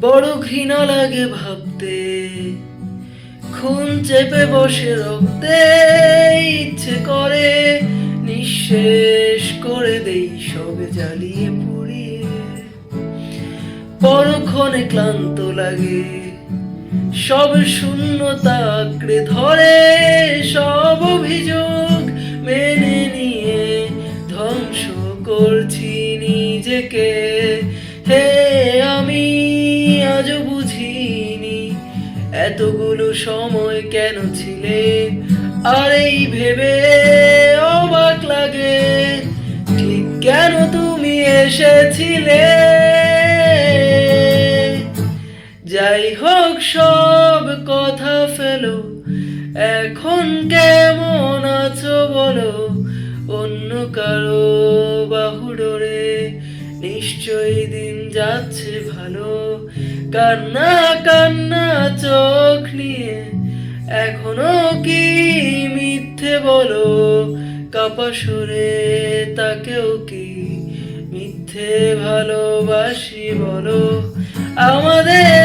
বড় ঘৃণা লাগে ভাবতে, খুন চেপে বসে রক্তে, ইচ্ছে করে নিঃশেষ করে দেই সব জ্বালিয়ে পুড়িয়ে। পরক্ষণে ক্লান্ত লাগে, সব শূন্যতা আঁকড়ে ধরে, সব অভিযোগ মেনে নিয়ে ধ্বংস করছি নিজেকে। হে আমি আজও বুঝিনি এতগুলো সময় কেন ছিলে, আর এই ভেবে অবাক লাগে ঠিক কেন তুমি এসেছিলে। যাই হোক সব কথা ফেলো, এখন কেমন আছো বলো, অন্য কারো বাহু ডোরে নিশ্চয়ই দিন যাচ্ছে ভালো। কান্না কান্না চোখ নিয়ে এখনো কি মিথ্যে বলো, কাপা সুরে তাকেও কি মিথ্যে ভালোবাসি বলো। আমাদের